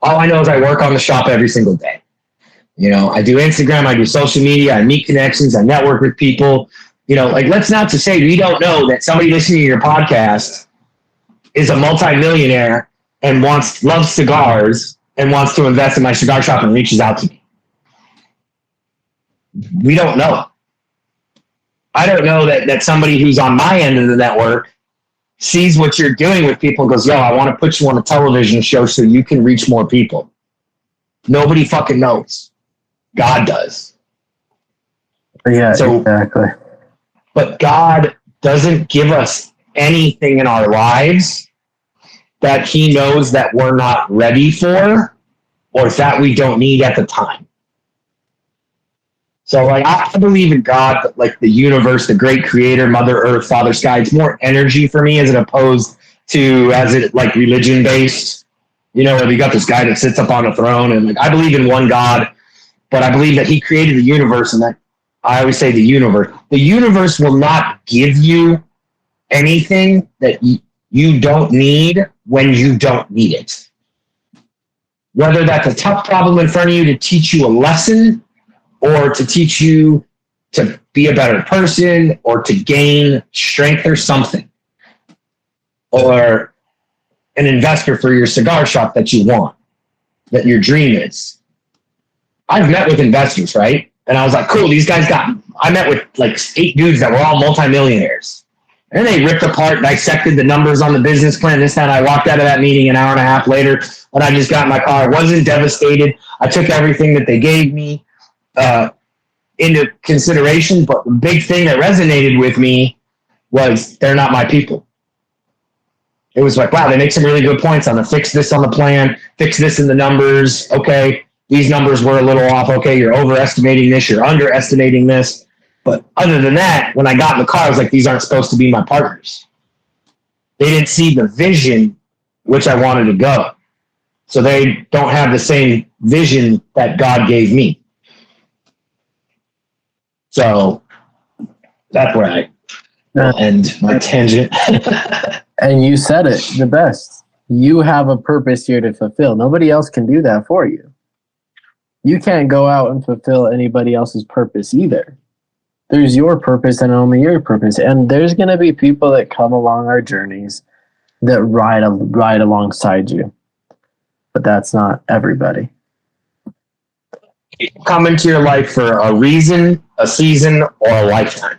all I know is I work on the shop every single day. You know, I do Instagram, I do social media, I meet connections, I network with people. You know, like, let's not to say we don't know that somebody listening to your podcast is a multimillionaire and loves cigars and wants to invest in my cigar shop and reaches out to me. We don't know. I don't know that somebody who's on my end of the network sees what you're doing with people and goes, yo, I want to put you on a television show so you can reach more people. Nobody fucking knows. God does. Yeah, so, exactly. But God doesn't give us anything in our lives that he knows that we're not ready for or that we don't need at the time. So, like, I believe in God, like the universe, the great creator, Mother Earth, Father Sky. It's more energy for me as opposed to like religion based. You know, we got this guy that sits up on a throne, and like, I believe in one God, but I believe that he created the universe, and that I always say the universe will not give you anything that you don't need when you don't need it. Whether that's a tough problem in front of you to teach you a lesson, or to teach you to be a better person, or to gain strength or something, or an investor for your cigar shop that you want, that your dream is. I've met with investors, right? And I was like, cool, I met with like 8 dudes that were all multimillionaires. And they ripped apart, dissected the numbers on the business plan, this, that. I walked out of that meeting an hour and a half later, and I just got in my car. I wasn't devastated. I took everything that they gave me into consideration, but the big thing that resonated with me was they're not my people. It was like, wow, they make some really good points on the fix this on the plan, fix this in the numbers. Okay, these numbers were a little off. Okay, you're overestimating this, you're underestimating this. But other than that, when I got in the car, I was like, these aren't supposed to be my partners. They didn't see the vision which I wanted to go. So they don't have the same vision that God gave me. So that's where I end my tangent. And you said it the best. You have a purpose here to fulfill. Nobody else can do that for you. You can't go out and fulfill anybody else's purpose either. There's your purpose and only your purpose. And there's going to be people that come along our journeys that ride alongside you. But that's not everybody. People come into your life for a reason, a season, or a lifetime.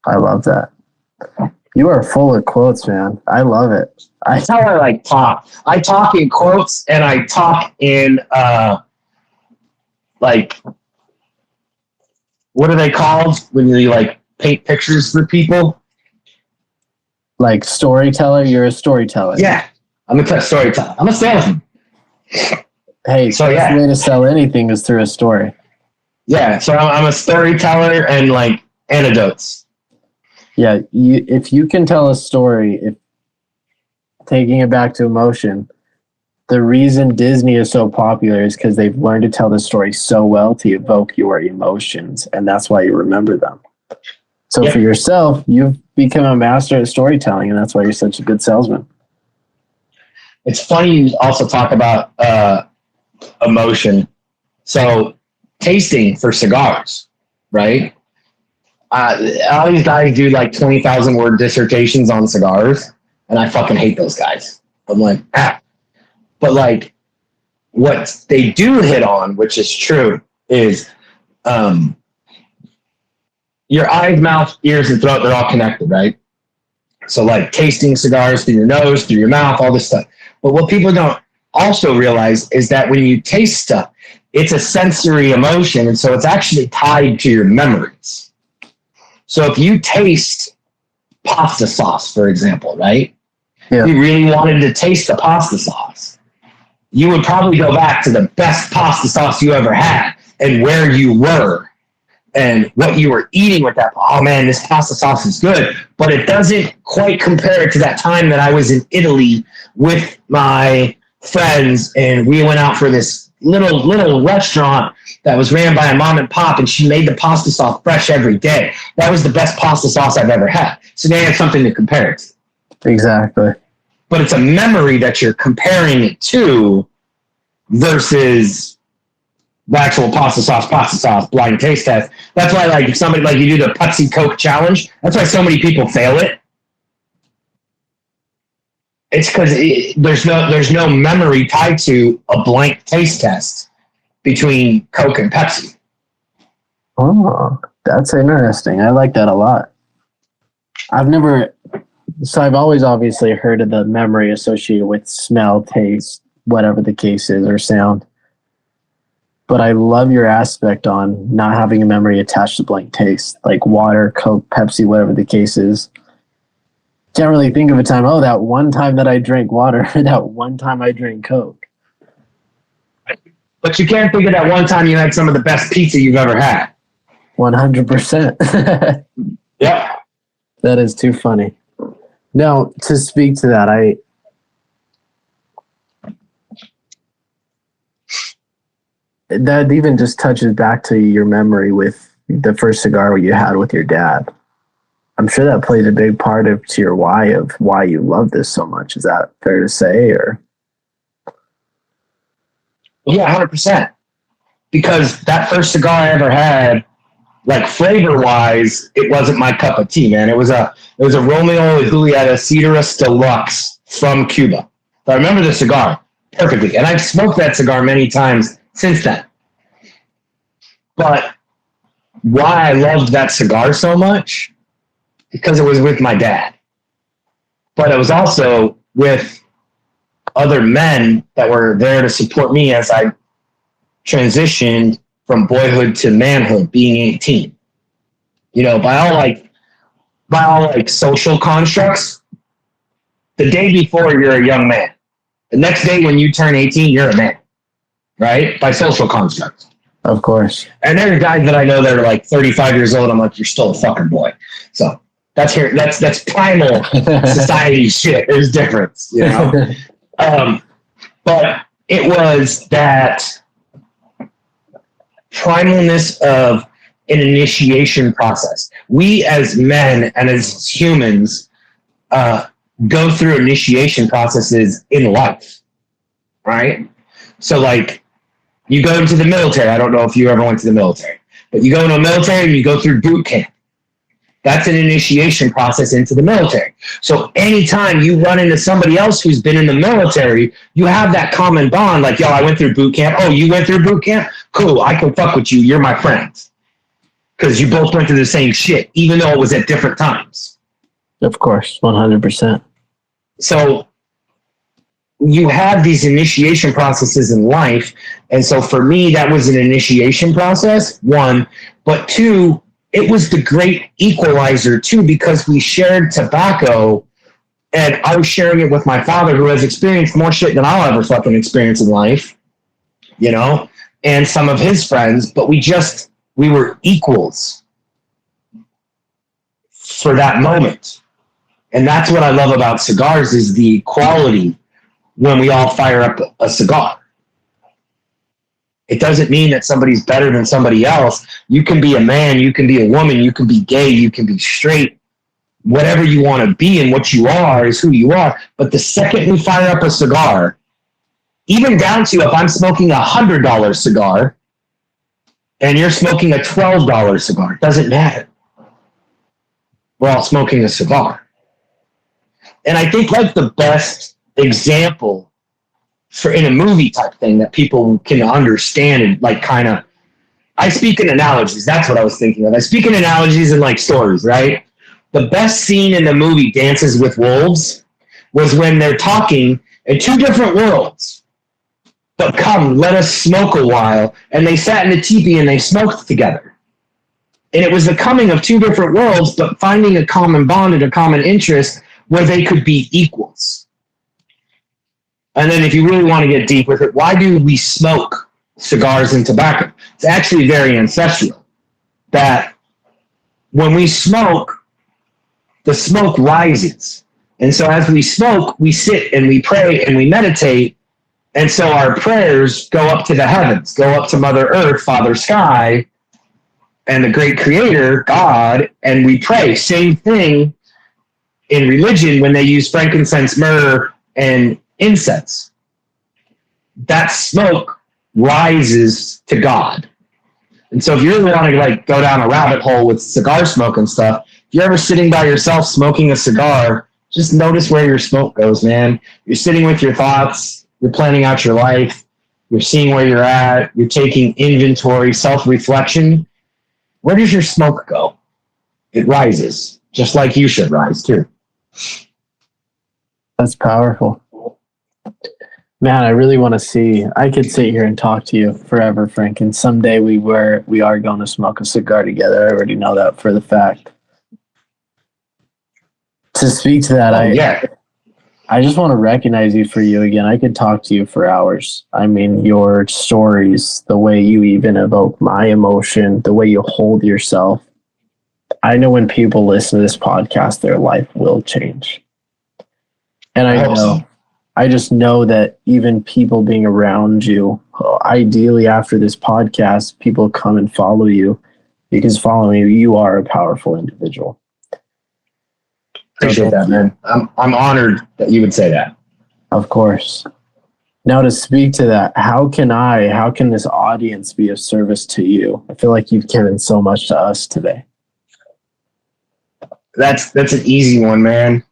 I love that. You are full of quotes, man. I love it. That's how I like talk. I talk in quotes, and I talk in like, what are they called when you like paint pictures for people? Like storyteller. You're a storyteller. Yeah, I'm a storyteller. I'm a salesman. Hey, so the best way to sell anything is through a story. Yeah, so I'm a storyteller and like anecdotes. Yeah, if you can tell a story, if taking it back to emotion, the reason Disney is so popular is because they've learned to tell the story so well to evoke your emotions, and that's why you remember them. So Yep. for yourself, you've become a master at storytelling, and that's why you're such a good salesman. It's funny you also talk about emotion. So tasting for cigars, right? All these guys do like 20,000 word dissertations on cigars, and I fucking hate those guys. I'm like, ah. But like, what they do hit on, which is true, is your eyes, mouth, ears, and throat, they're all connected, right? So like tasting cigars through your nose, through your mouth, all this stuff. But what people don't also realize is that when you taste stuff, it's a sensory emotion, and so it's actually tied to your memories. So if you taste pasta sauce, for example, right? Yeah. If you really wanted to taste the pasta sauce, you would probably go back to the best pasta sauce you ever had and where you were and what you were eating with that. Oh man, this pasta sauce is good, but it doesn't quite compare to that time that I was in Italy with my friends and we went out for this little restaurant that was ran by a mom and pop, and she made the pasta sauce fresh every day. That was the best pasta sauce I've ever had. So now you have something to compare it to. Exactly. But it's a memory that you're comparing it to versus the actual pasta sauce, blind taste test. That's why, like, if somebody, like, you do the Pepsi Coke challenge, that's why so many people fail it. It's because there's no memory tied to a blank taste test between Coke and Pepsi. Oh, that's interesting. I like that a lot. I've always obviously heard of the memory associated with smell, taste, whatever the case is, or sound. But I love your aspect on not having a memory attached to blank taste, like water, Coke, Pepsi, whatever the case is. Can't really think of a time, that one time that I drank water, that one time I drank Coke. But you can't think of that one time you had some of the best pizza you've ever had. 100%. Yeah. That is too funny. Now, to speak to that, that even just touches back to your memory with the first cigar you had with your dad. I'm sure that plays a big part to your why of why you love this so much. Is that fair to say, or? Yeah, 100%. Because that first cigar I ever had, like flavor wise, it wasn't my cup of tea, man. It was a Romeo y Julieta Cedarus Deluxe from Cuba. So I remember the cigar perfectly, and I've smoked that cigar many times since then. But why I loved that cigar so much, because it was with my dad. But it was also with other men that were there to support me as I transitioned from boyhood to manhood, being 18. You know, by all social constructs, the day before you're a young man. The next day when you turn 18, you're a man. Right? By social constructs. Of course. And there are guys that I know that are like 35 years old. I'm like, you're still a fucking boy. So that's primal society shit. There's difference, you know? But it was that primalness of an initiation process. We as men and as humans go through initiation processes in life, right? So like you go into the military. I don't know if you ever went to the military, but you go into a military and you go through boot camp. That's an initiation process into the military. So anytime you run into somebody else who's been in the military, you have that common bond. Like, yo, I went through boot camp. Oh, you went through boot camp? Cool. I can fuck with you. You're my friend. Because you both went through the same shit, even though it was at different times. Of course, 100%. So you have these initiation processes in life. And so for me, that was an initiation process, one. But two, it was the great equalizer, too, because we shared tobacco, and I was sharing it with my father, who has experienced more shit than I'll ever fucking experience in life, you know, and some of his friends, but we just We were equals for that moment. And that's what I love about cigars is the equality when we all fire up a cigar. It doesn't mean that somebody's better than somebody else. You can be a man, you can be a woman, you can be gay, you can be straight. Whatever you want to be and what you are is who you are. But the second we fire up a cigar, even down to if I'm smoking $100 cigar and you're smoking a $12 cigar, it doesn't matter. We're all smoking a cigar. And I think like the best example for in a movie type thing that people can understand and like kind of, I speak in analogies. That's what I was thinking of. I speak in analogies and like stories, right? The best scene in the movie Dances with Wolves was when they're talking in two different worlds. But come, let us smoke a while. And they sat in the teepee and they smoked together. And it was the coming of two different worlds, but finding a common bond and a common interest where they could be equals. And then if you really want to get deep with it, why do we smoke cigars and tobacco? It's actually very ancestral. That when we smoke, the smoke rises. And so as we smoke, we sit and we pray and we meditate. And so our prayers go up to the heavens, go up to Mother Earth, Father Sky, and the great creator, God, and we pray. Same thing in religion when they use frankincense, myrrh, and incense. That smoke rises to God. And so if you really want to like go down a rabbit hole with cigar smoke and stuff, if you're ever sitting by yourself smoking a cigar, just notice where your smoke goes, man. You're sitting with your thoughts, you're planning out your life, you're seeing where you're at, you're taking inventory, self-reflection. Where does your smoke go? It rises, just like you should rise too. That's powerful. Man, I really want to see. I could sit here and talk to you forever, Frank. And someday we are going to smoke a cigar together. I already know that for the fact. To speak to that, I just want to recognize you for you again. I could talk to you for hours. I mean, your stories, the way you even evoke my emotion, the way you hold yourself. I know when people listen to this podcast, their life will change. And I just know that even people being around you, ideally after this podcast, people come and follow you because following you, you are a powerful individual. Appreciate that, man. I'm honored that you would say that. Of course. Now to speak to that, how can this audience be of service to you? I feel like you've given so much to us today. That's an easy one, man.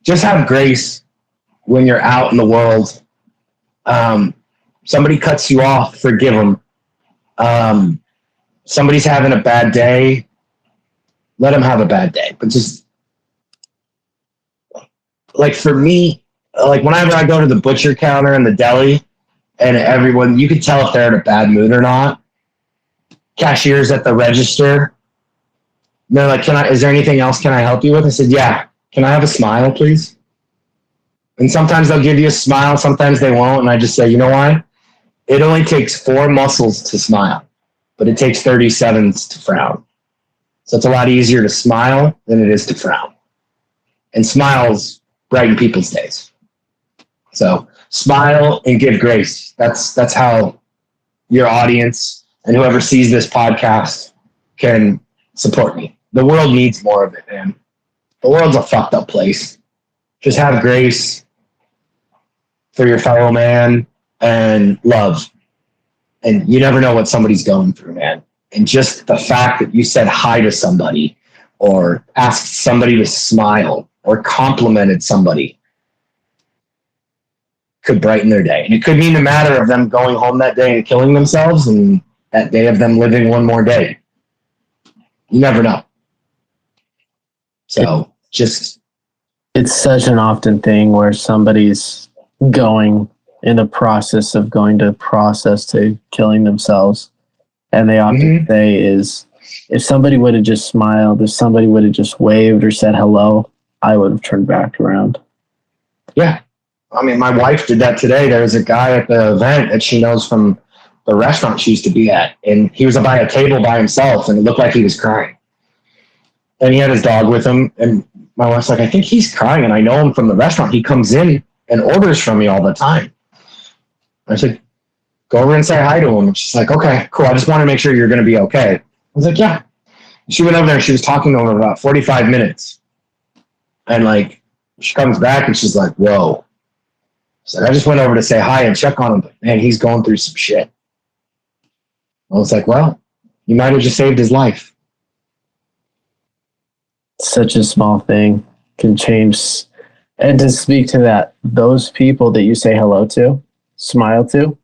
Just have grace when you're out in the world. Somebody cuts you off, forgive them. Somebody's having a bad day, let them have a bad day. But just, like for me, like whenever I go to the butcher counter in the deli and everyone, you can tell if they're in a bad mood or not. Cashiers at the register, they're like, is there anything else can I help you with? I said, yeah. Can I have a smile, please? And sometimes they'll give you a smile, sometimes they won't. And I just say, you know what? It only takes 4 muscles to smile, but it takes 37 to frown. So it's a lot easier to smile than it is to frown. And smiles brighten people's days. So smile and give grace. That's how your audience and whoever sees this podcast can support me. The world needs more of it, man. The world's a fucked up place. Just have grace for your fellow man and love. And you never know what somebody's going through, man. And just the fact that you said hi to somebody or asked somebody to smile or complimented somebody could brighten their day. And it could mean a matter of them going home that day and killing themselves and that day of them living one more day. You never know. So just... It's such an often thing where somebody's going in the process of going to process to killing themselves. And they often say is, if somebody would have just smiled, if somebody would have just waved or said hello, I would have turned back around. Yeah. I mean, my wife did that today. There was a guy at the event that she knows from the restaurant she used to be at. And he was by a table by himself, and it looked like he was crying. And he had his dog with him. And my wife's like, I think he's crying, and I know him from the restaurant. He comes in and orders from me all the time. I said, go over and say hi to him. And she's like, okay, cool. I just want to make sure you're going to be okay. I was like, yeah. She went over there and she was talking to him for about 45 minutes. And like, she comes back and she's like, whoa. She's like, I just went over to say hi and check on him, but man, he's going through some shit. I was like, well, you might have just saved his life. Such a small thing can change. And to speak to that, those people that you say hello to, smile to,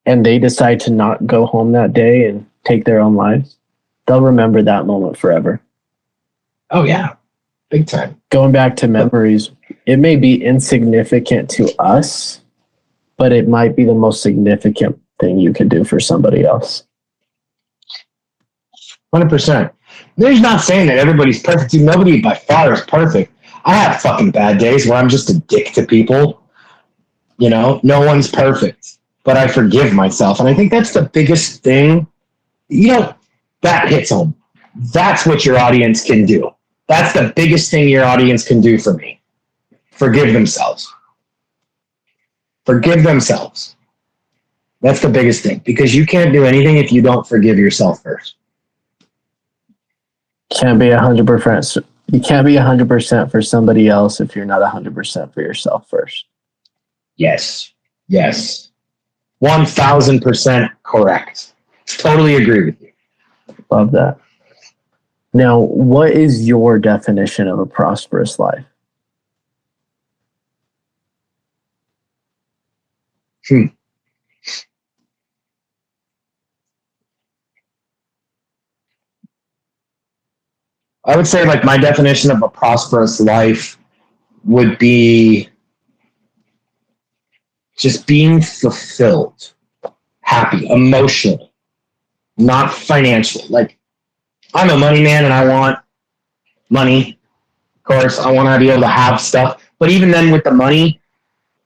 and they decide to not go home that day and take their own lives, they'll remember that moment forever. Oh, yeah. Big time. Going back to memories, it may be insignificant to us, but it might be the most significant thing you can do for somebody else. 100%. There's not saying that everybody's perfect. Nobody by far is perfect. I have fucking bad days where I'm just a dick to people. You know, no one's perfect, but I forgive myself. And I think that's the biggest thing. You know, that hits home. That's what your audience can do. That's the biggest thing your audience can do for me. Forgive themselves. Forgive themselves. That's the biggest thing, because you can't do anything if you don't forgive yourself first. Can't be 100%. You can't be 100% for somebody else if you're not 100% for yourself first. Yes. Yes. 1,000% correct. Totally agree with you. Love that. Now, what is your definition of a prosperous life? I would say like my definition of a prosperous life would be just being fulfilled, happy, emotionally, not financially. Like, I'm a money man and I want money. Of course, I want to be able to have stuff. But even then with the money,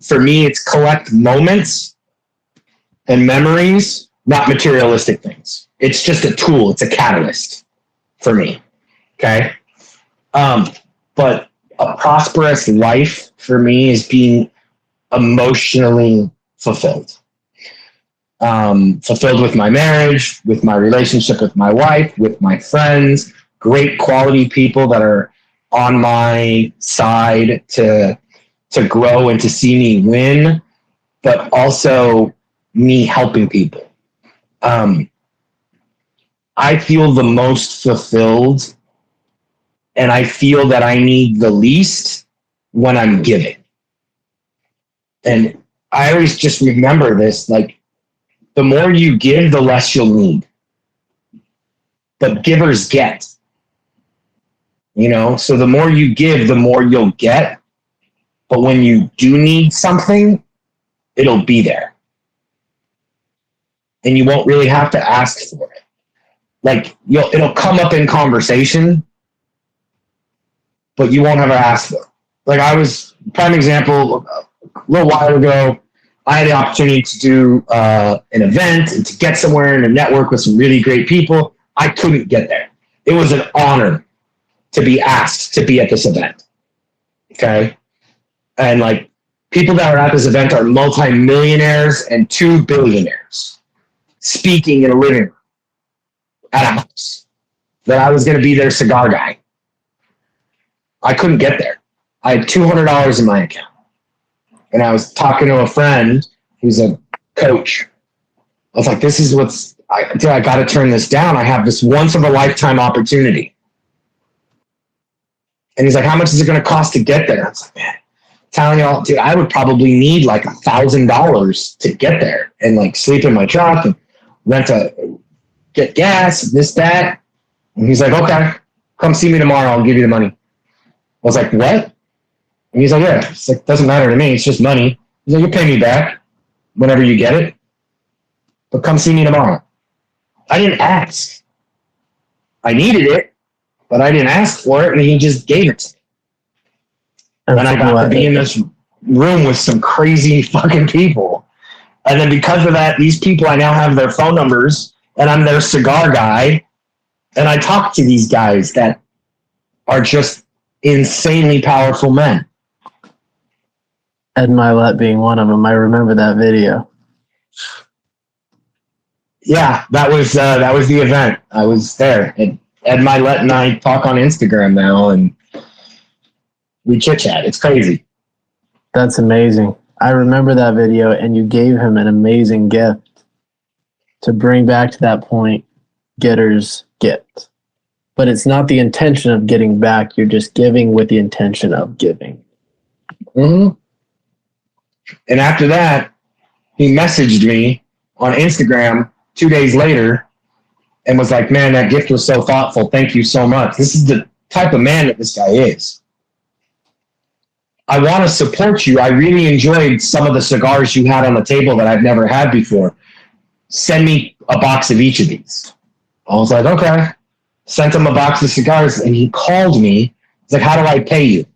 for me, it's collect moments and memories, not materialistic things. It's just a tool. It's a catalyst for me. Okay. But a prosperous life for me is being emotionally fulfilled. Fulfilled with my marriage, with my relationship with my wife, with my friends, great quality people that are on my side to grow and to see me win, but also me helping people. I feel the most fulfilled, and I feel that I need the least when I'm giving. And I always just remember this, like, the more you give, the less you'll need. But givers get. You know, so the more you give, the more you'll get. But when you do need something, it'll be there. And you won't really have to ask for it. Like, it'll come up in conversation, but you won't have to ask for it. Like, prime example, a little while ago, I had the opportunity to do an event and to get somewhere and to network with some really great people. I couldn't get there. It was an honor to be asked to be at this event. Okay? And like, people that are at this event are multimillionaires and 2 billionaires speaking in a living room at a house that I was going to be their cigar guy. I couldn't get there. I had $200 in my account. And I was talking to a friend who's a coach. I was like, this is I got to turn this down. I have this once of a lifetime opportunity. And he's like, how much is it going to cost to get there? I was like, man, telling y'all, dude, I would probably need like $1,000 to get there and like sleep in my truck and get gas, this, that. And he's like, okay, come see me tomorrow. I'll give you the money. I was like, what? And he's like, yeah. It's like, doesn't matter to me. It's just money. He's like, you'll pay me back whenever you get it. But come see me tomorrow. I didn't ask. I needed it, but I didn't ask for it, and he just gave it to me. And I got to be in this room with some crazy fucking people. And then because of that, these people, I now have their phone numbers, and I'm their cigar guy. And I talk to these guys that are just insanely powerful men. Ed Milet being one of them. I remember that video. Yeah, that was the event. I was there. And Ed Milet and I talk on Instagram now, and we chit chat. It's crazy. That's amazing. I remember that video, and you gave him an amazing gift to bring back to that point, getter's gift. But it's not the intention of getting back. You're just giving with the intention of giving. Mm-hmm. And after that, he messaged me on Instagram 2 days later and was like, man, that gift was so thoughtful. Thank you so much. This is the type of man that this guy is. I want to support you. I really enjoyed some of the cigars you had on the table that I've never had before. Send me a box of each of these. I was like, okay. Sent him a box of cigars, and he called me. He's like, how do I pay you?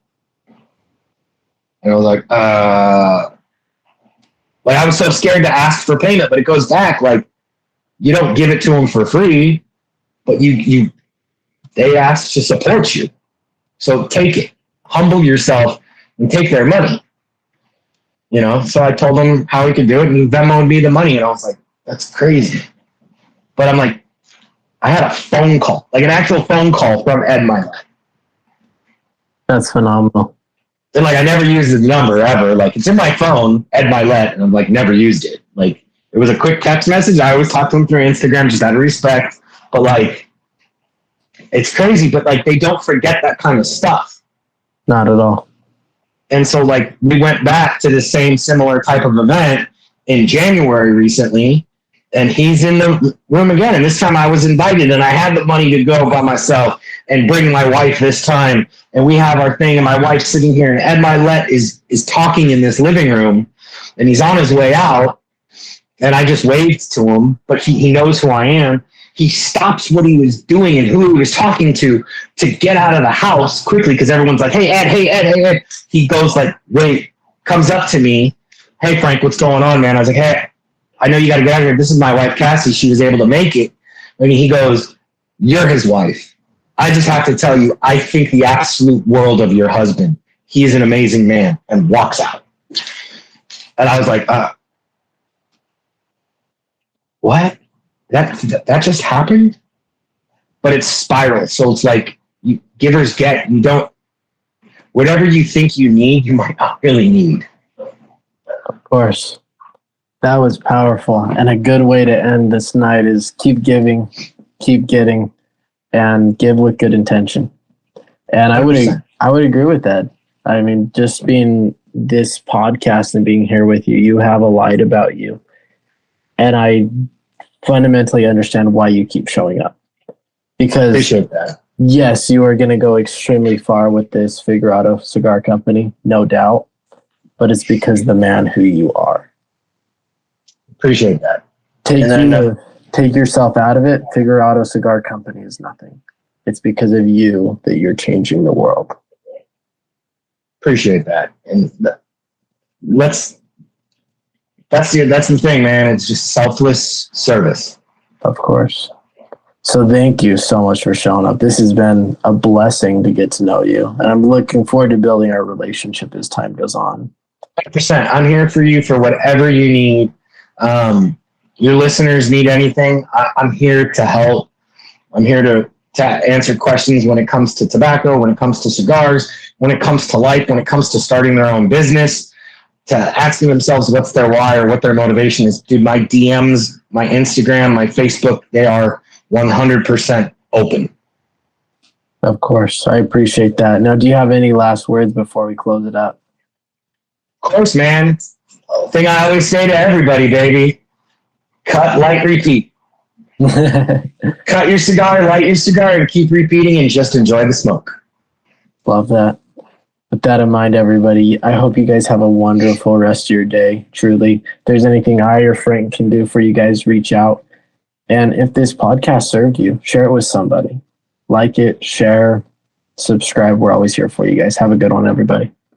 And I was like, I was so scared to ask for payment, but it goes back, like, you don't give it to them for free, but they ask to support you. So take it. Humble yourself and take their money. You know, so I told him how he could do it, and he Venmo'd me the money, and I was like, that's crazy. But I'm like, I had a phone call, like an actual phone call from Ed Milet. That's phenomenal. And like, I never used his number ever. Like, it's in my phone, Ed Milet, and I'm like, never used it. Like, it was a quick text message. I always talk to him through Instagram, just out of respect. But like, it's crazy, but like, they don't forget that kind of stuff. Not at all. And so like, we went back to the same similar type of event in January recently, and he's in the room again. And this time I was invited, and I had the money to go by myself and bring my wife this time. And we have our thing, and my wife's sitting here, and Ed Milet is talking in this living room, and he's on his way out. And I just waved to him, but he knows who I am. He stops what he was doing and who he was talking to get out of the house quickly, because everyone's like, hey, Ed, hey, Ed, hey, Ed. He goes like, wait, comes up to me. Hey, Frank, what's going on, man? I was like, hey, I know you got to get out of here. This is my wife, Cassie. She was able to make it. And he goes, you're his wife. I just have to tell you, I think the absolute world of your husband. He is an amazing man, and walks out. And I was like, what? That just happened? But it's spiral. So it's like, you givers get. You don't, whatever you think you need, you might not really need. Of course. That was powerful. And a good way to end this night is keep giving, keep getting, and give with good intention. And 100%. I would agree with that. I mean, just being this podcast and being here with you, you have a light about you. And I fundamentally understand why you keep showing up. Because appreciate that. Yes, you are going to go extremely far with this Figurado Cigar Company, no doubt. But it's because of the man who you are. Appreciate that. Take yourself out of it. Figurado Cigar Company is nothing. It's because of you that you're changing the world. Appreciate that. And that's the thing, man. It's just selfless service. Of course. So thank you so much for showing up. This has been a blessing to get to know you. And I'm looking forward to building our relationship as time goes on. 100%. I'm here for you for whatever you need. Your listeners need anything, I'm here to help. I'm here to answer questions when it comes to tobacco, when it comes to cigars, when it comes to life, when it comes to starting their own business, to asking themselves what's their why or what their motivation is. Dude, my DMs, my Instagram, my Facebook, they are 100% open. Of course. I appreciate that. Now, do you have any last words before we close it up? Of course, man. Thing I always say to everybody, baby. Cut, light, repeat. Cut your cigar, light your cigar, and keep repeating, and just enjoy the smoke. Love that. With that in mind, everybody, I hope you guys have a wonderful rest of your day. Truly, if there's anything I or Frank can do for you guys, reach out. And if this podcast served you, share it with somebody. Like it, share, subscribe. We're always here for you guys. Have a good one, everybody.